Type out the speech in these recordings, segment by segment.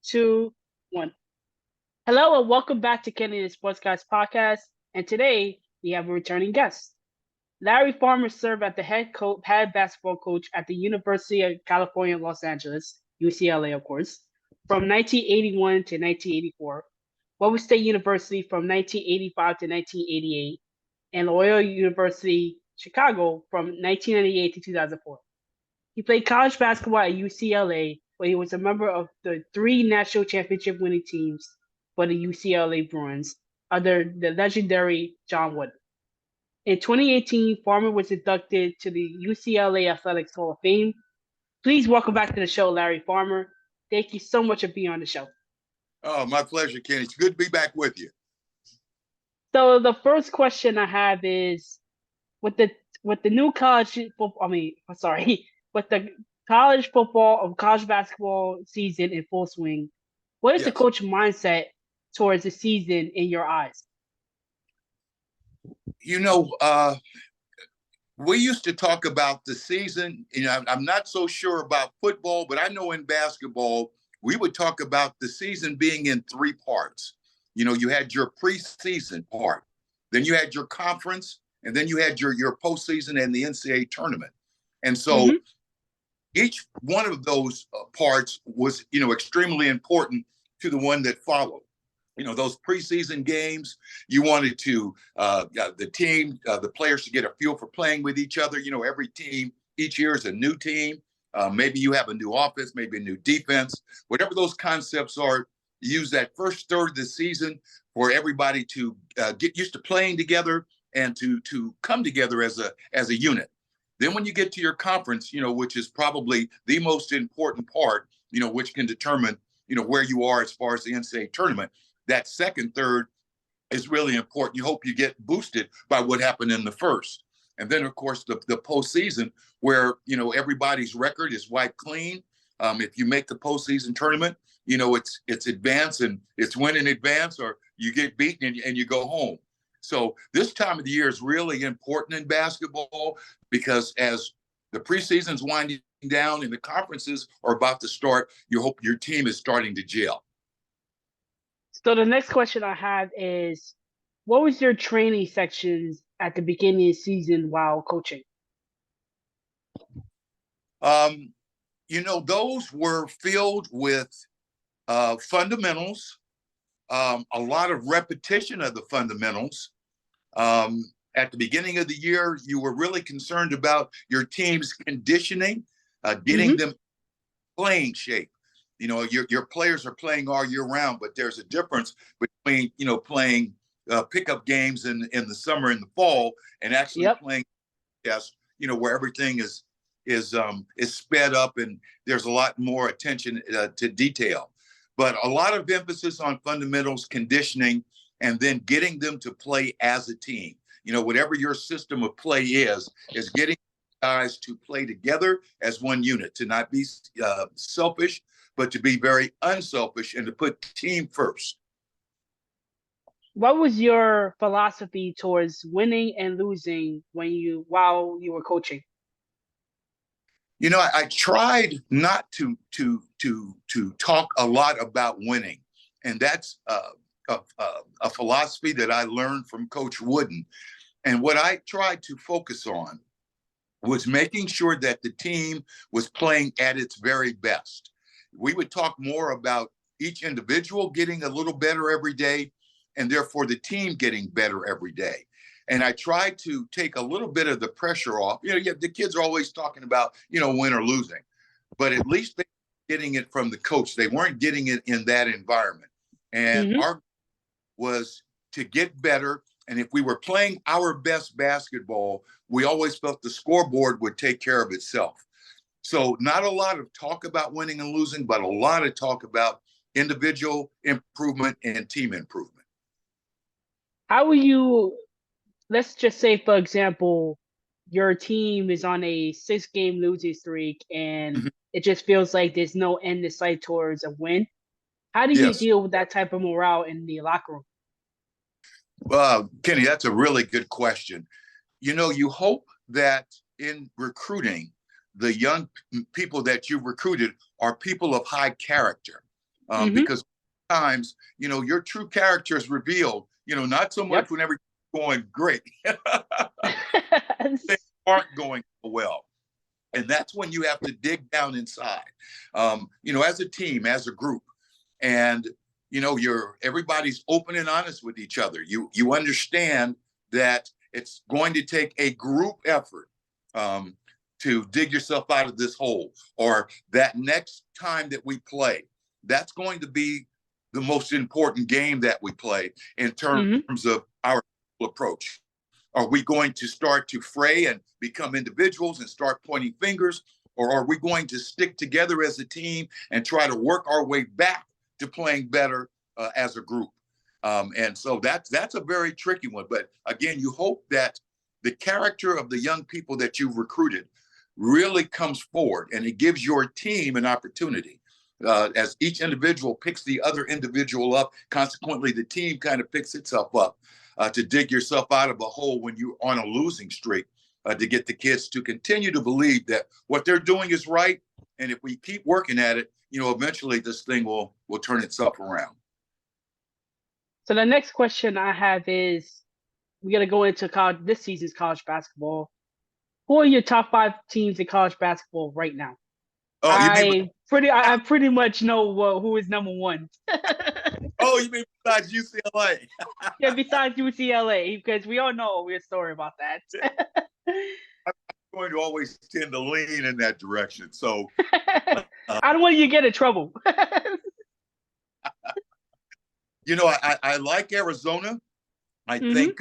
two, one. Hello and welcome back to Kenny and Sportscast Podcast. And today we have a returning guest. Larry Farmer served as the head basketball coach at the University of California, Los Angeles, UCLA, of course, from 1981 to 1984, Weber State University from 1985 to 1988, and Loyola University, Chicago from 1998 to 2004. He played college basketball at UCLA, where he was a member of the 3 national championship winning teams for the UCLA Bruins under the legendary John Wooden. In 2018, Farmer was inducted to the UCLA Athletics Hall of Fame. Please welcome back to the show, Larry Farmer. Thank you so much for being on the show. Oh, my pleasure, Kenny. It's good to be back with you. So the first question I have is, with the new college football, with the college basketball season in full swing, what is the coach mindset towards the season in your eyes? You know, we used to talk about the season. You know, I'm not so sure about football, but I know in basketball, we would talk about the season being in 3 parts. You know, you had your preseason part, then you had your conference, and then you had your postseason and the NCAA tournament. And so each one of those parts was, you know, extremely important to the one that followed. You know, those preseason games, you wanted to, the players to get a feel for playing with each other. You know, every team each year is a new team. Maybe you have a new offense, maybe a new defense, whatever those concepts are. Use that first third of the season for everybody to get used to playing together and to come together as a unit. Then when you get to your conference, you know, which is probably the most important part, you know, which can determine, you know, where you are as far as the NCAA tournament. That second third is really important. You hope you get boosted by what happened in the first. And then, of course, the postseason, where, you know, everybody's record is wiped clean. If you make the postseason tournament, you know, it's advance and it's win in advance, or you get beaten and you go home. So this time of the year is really important in basketball, because as the preseason's winding down and the conferences are about to start, you hope your team is starting to gel. So the next question I have is, what was your training sections at the beginning of the season while coaching? You know, those were filled with fundamentals, a lot of repetition of the fundamentals. At the beginning of the year, you were really concerned about your team's conditioning, getting them playing shape. You know, your players are playing all year round, but there's a difference between, you know, playing pickup games in the summer and the fall, and actually playing, you know, where everything is sped up and there's a lot more attention to detail. But a lot of emphasis on fundamentals, conditioning, and then getting them to play as a team. You know, whatever your system of play is getting guys to play together as one unit, to not be selfish, but to be very unselfish and to put team first. What was your philosophy towards winning and losing while you were coaching? You know, I tried not to talk a lot about winning, and that's a philosophy that I learned from Coach Wooden. And what I tried to focus on was making sure that the team was playing at its very best. We would talk more about each individual getting a little better every day, and therefore the team getting better every day. And I tried to take a little bit of the pressure off. You know, the kids are always talking about, you know, win or losing, but at least they were getting it from the coach. They weren't getting it in that environment. And our goal was to get better. And if we were playing our best basketball, we always felt the scoreboard would take care of itself. So not a lot of talk about winning and losing, but a lot of talk about individual improvement and team improvement. How will you, let's just say, for example, your team is on a 6-game losing streak and it just feels like there's no end in sight towards a win. How do you deal with that type of morale in the locker room? Kenny, that's a really good question. You know, you hope that in recruiting, the young people that you've recruited are people of high character. Mm-hmm. because times, your true character is revealed, not so much Yep. when everything's going great. Things aren't going well. And that's when you have to dig down inside, as a team, as a group. And, everybody's open and honest with each other. You understand that it's going to take a group effort to dig yourself out of this hole, or that next time that we play, that's going to be the most important game that we play in terms Mm-hmm. of our approach. Are we going to start to fray and become individuals and start pointing fingers? Or are we going to stick together as a team and try to work our way back to playing better as a group? And so that's a very tricky one. But again, you hope that the character of the young people that you've recruited really comes forward, and it gives your team an opportunity. As each individual picks the other individual up, consequently, the team kind of picks itself up to dig yourself out of a hole when you're on a losing streak, to get the kids to continue to believe that what they're doing is right. And if we keep working at it, eventually this thing will turn itself around. So the next question I have is, we got to go into this season's college basketball. Who are your top 5 teams in college basketball right now? Oh, you mean? I pretty much know who is number one. Oh, you mean besides UCLA? Yeah, besides UCLA, because we all know a weird story about that. I'm going to always tend to lean in that direction. So I don't want you to get in trouble. I like Arizona. I Hmm. think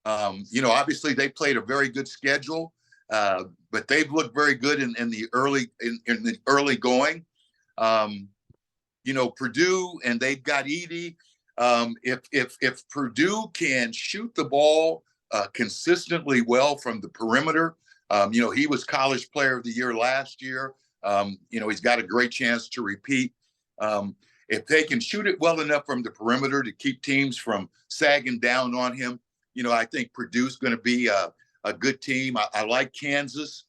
obviously they played a very good schedule, but they've looked very good in the early going. Purdue, and they've got Edey. If Purdue can shoot the ball consistently well from the perimeter, he was College Player of the Year last year. He's got a great chance to repeat. If they can shoot it well enough from the perimeter to keep teams from sagging down on him, I think Purdue's going to be a good team. I like Kansas.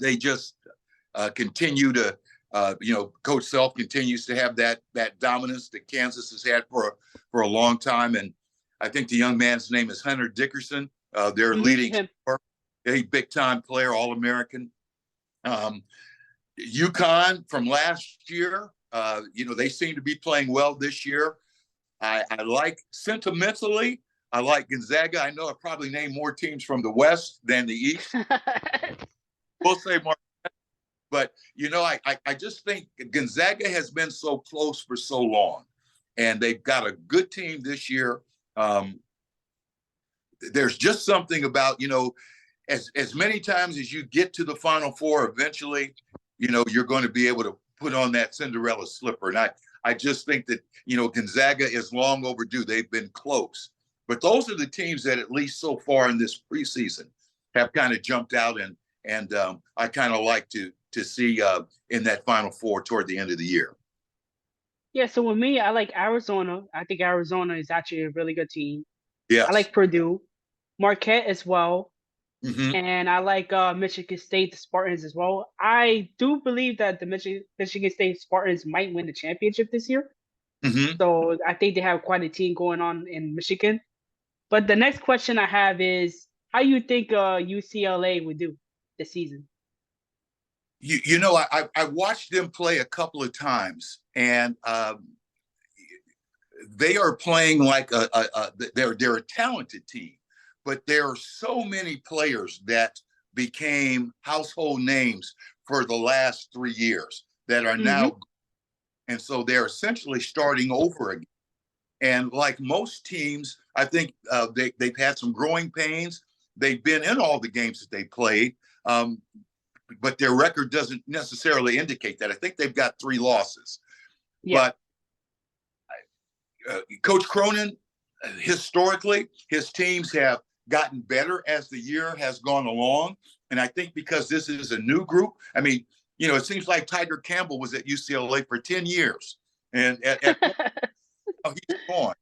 They just continue to, Coach Self continues to have that dominance that Kansas has had for a long time. And I think the young man's name is Hunter Dickerson. Their leading scorer, a big time player, All-American. UConn from last year, they seem to be playing well this year. I like sentimentally, I like Gonzaga. I know I probably named more teams from the West than the East. We'll say more. But, I just think Gonzaga has been so close for so long, and they've got a good team this year. There's just something about, as many times as you get to the Final Four, eventually, you're going to be able to put on that Cinderella slipper. And I just think that, Gonzaga is long overdue. They've been close. But those are the teams that, at least so far in this preseason, have kind of jumped out, and I kind of like to see in that Final Four toward the end of the year. Yeah, so with me, I like Arizona. I think Arizona is actually a really good team. I Yes. like Purdue, Marquette as well, Mm-hmm. and I like Michigan State, the Spartans as well. I do believe that the Michigan State Spartans might win the championship this year. Mm-hmm. So I think they have quite a team going on in Michigan. But the next question I have is, how you think UCLA would do this season? I watched them play a couple of times, and they are playing like they're a talented team, but there are so many players that became household names for the last 3 years that are Mm-hmm. now, and so they're essentially starting over again. And like most teams, I think they've had some growing pains. They've been in all the games that they played, but their record doesn't necessarily indicate that. I think they've got 3 losses. Yeah. But Coach Cronin, historically, his teams have gotten better as the year has gone along. And I think because this is a new group, I mean, it seems like Tiger Campbell was at UCLA for 10 years. And at he's gone.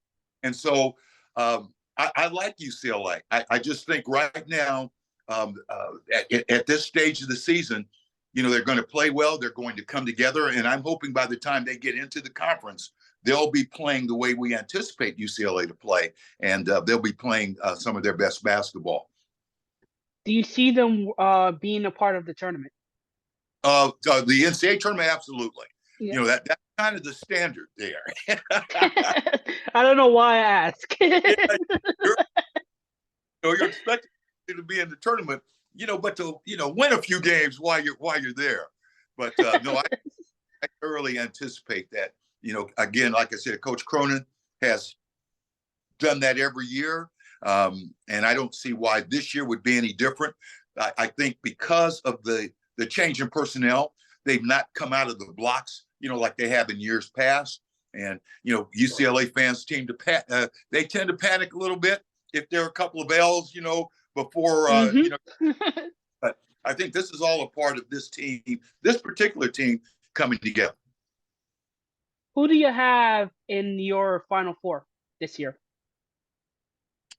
And so I like UCLA. I just think right now, at this stage of the season, they're going to play well. They're going to come together. And I'm hoping by the time they get into the conference, they'll be playing the way we anticipate UCLA to play. And they'll be playing some of their best basketball. Do you see them being a part of the tournament? The NCAA tournament, absolutely. Yeah. That's kind of the standard there. I don't know why I ask. You're expected to be in the tournament, but to win a few games while you're there. But no, I thoroughly anticipate that. Again, like I said, Coach Cronin has done that every year, and I don't see why this year would be any different. I think because of the change in personnel, they've not come out of the blocks, like they have in years past. And UCLA fans tend to panic a little bit if there are a couple of L's, before But I think this is all a part of this team, this particular team coming together. Who do you have in your Final Four this year?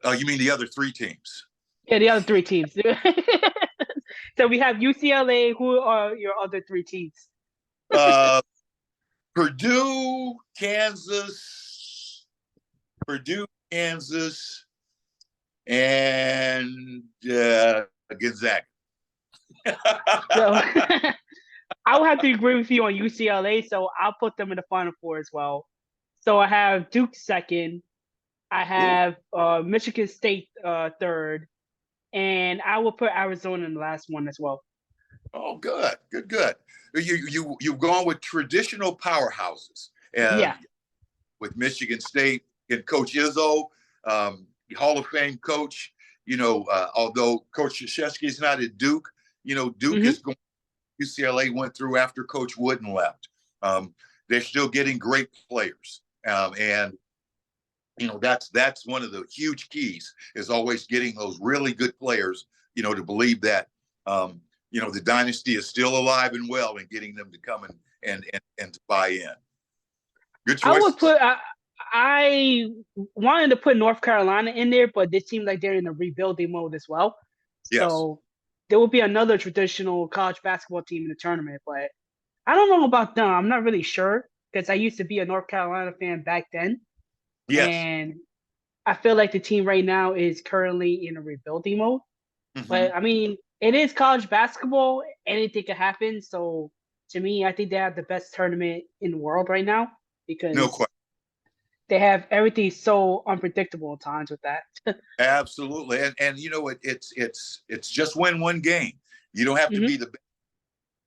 You mean the other three teams? Yeah, the other three teams. So we have UCLA. Who are your other three teams? Purdue, Kansas, and Gonzaga. So I will have to agree with you on UCLA. So I'll put them in the Final Four as well. So I have Duke second. I have Michigan State third, and I will put Arizona in the last one as well. Oh, good. You've gone with traditional powerhouses, Yeah, with Michigan State and Coach Izzo, Hall of Fame coach. Although Coach Krzyzewski is not at Duke, Duke is going. UCLA went through after Coach Wooden left. They're still getting great players, and that's one of the huge keys is always getting those really good players. To believe that the dynasty is still alive and well, and getting them to come and to buy in. Good choice. I would put. I wanted to put North Carolina in there, but it seems like they're in a rebuilding mode as well. Yes. So there will be another traditional college basketball team in the tournament, but I don't know about them. I'm not really sure because I used to be a North Carolina fan back then. Yes. And I feel like the team right now is currently in a rebuilding mode. Mm-hmm. But I mean, it is college basketball. Anything can happen. So to me, I think they have the best tournament in the world right now because No question. they have everything so unpredictable at times with that. Absolutely. And it's just win one game. You don't have to be the best,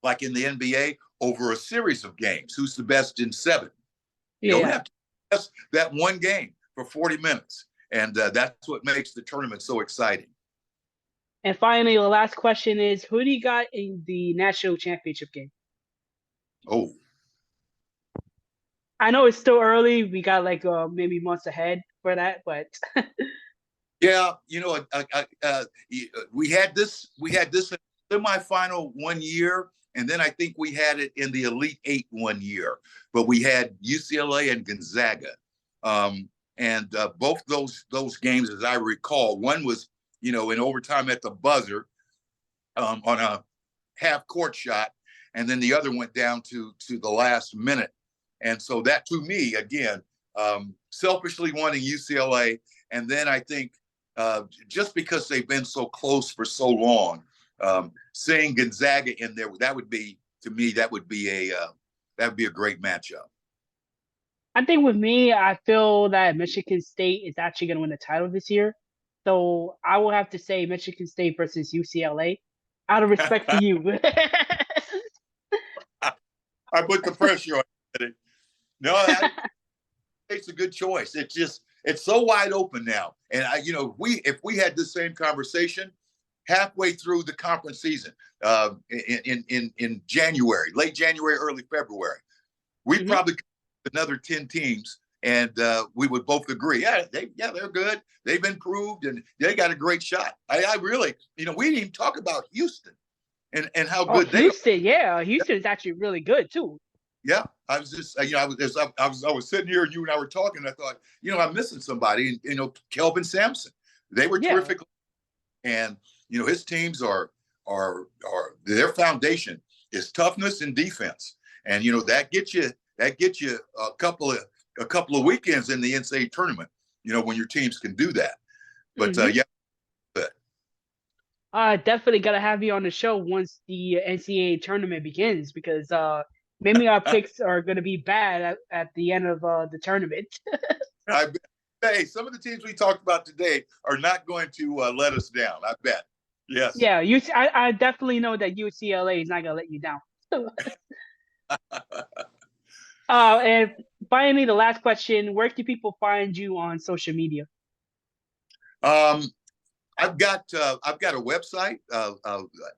like in the NBA, over a series of games. Who's the best in 7? You don't have to just that one game for 40 minutes. And that's what makes the tournament so exciting. And finally, the last question is, who do you got in the national championship game? Oh, I know it's still early. We got like maybe months ahead for that, but yeah, we had this semifinal one year, and then I think we had it in the Elite Eight one year. But we had UCLA and Gonzaga, and both those games, as I recall, one was in overtime at the buzzer on a half court shot, and then the other went down to the last minute. And so that, to me, again, selfishly wanting UCLA, and then I think just because they've been so close for so long, seeing Gonzaga in there, that would be a great matchup. I think with me, I feel that Michigan State is actually going to win the title this year. So I will have to say Michigan State versus UCLA, out of respect for you. I put the pressure on it. No, it's a good choice. It's so wide open now. And if we had the same conversation halfway through the conference season, in January, late January, early February, we probably another 10 teams, and we would both agree, they're good. They've improved, and they got a great shot. I really, we didn't even talk about Houston and how good Houston, they are. Yeah, Houston is actually really good too. Yeah, I was just, I was sitting here, and you and I were talking, and I thought, I'm missing somebody. And, Kelvin Sampson, they were terrific, and his teams are their foundation It's toughness and defense, and that gets you a couple of weekends in the NCAA tournament. When your teams can do that. But yeah. Definitely gotta have you on the show once the NCAA tournament begins, because maybe our picks are gonna be bad at the end of the tournament. Hey, some of the teams we talked about today are not going to let us down. I bet. Yes. Yeah, I definitely know that UCLA is not gonna let you down. And finally, the last question: where can people find you on social media? I've got a website.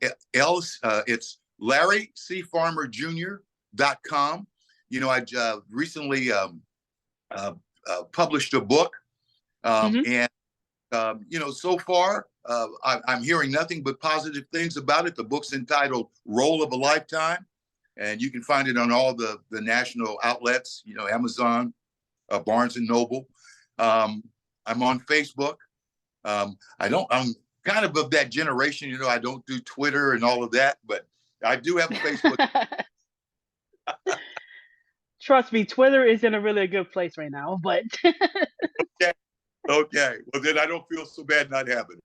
It's LarryCFarmerJr.com. I recently published a book, and so far I'm hearing nothing but positive things about it. The book's entitled "Role of a Lifetime," and you can find it on all the national outlets. Amazon, Barnes and Noble. I'm on Facebook. I'm kind of that generation, I don't do Twitter and all of that, but I do have a Facebook. Trust me, Twitter is in a really good place right now, but Okay. Well, then I don't feel so bad not having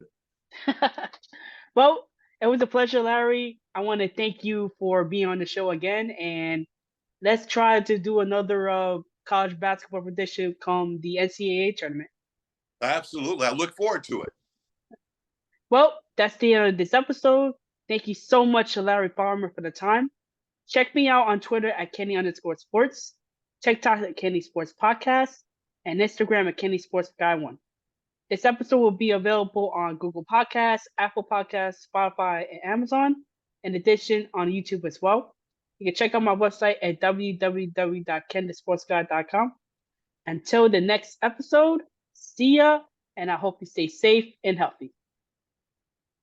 it. Well, it was a pleasure, Larry. I want to thank you for being on the show again, and let's try to do another college basketball prediction come the NCAA tournament. Absolutely. I look forward to it. Well, that's the end of this episode. Thank you so much to Larry Farmer for the time. Check me out on Twitter at Kenny_sports, TikTok at Kenny Sports Podcast, and Instagram at Kenny Sports Guy 1. This episode will be available on Google Podcasts, Apple Podcasts, Spotify, and Amazon, in addition on YouTube as well. You can check out my website at www.kenthesportsguy.com. Until the next episode, see ya, and I hope you stay safe and healthy.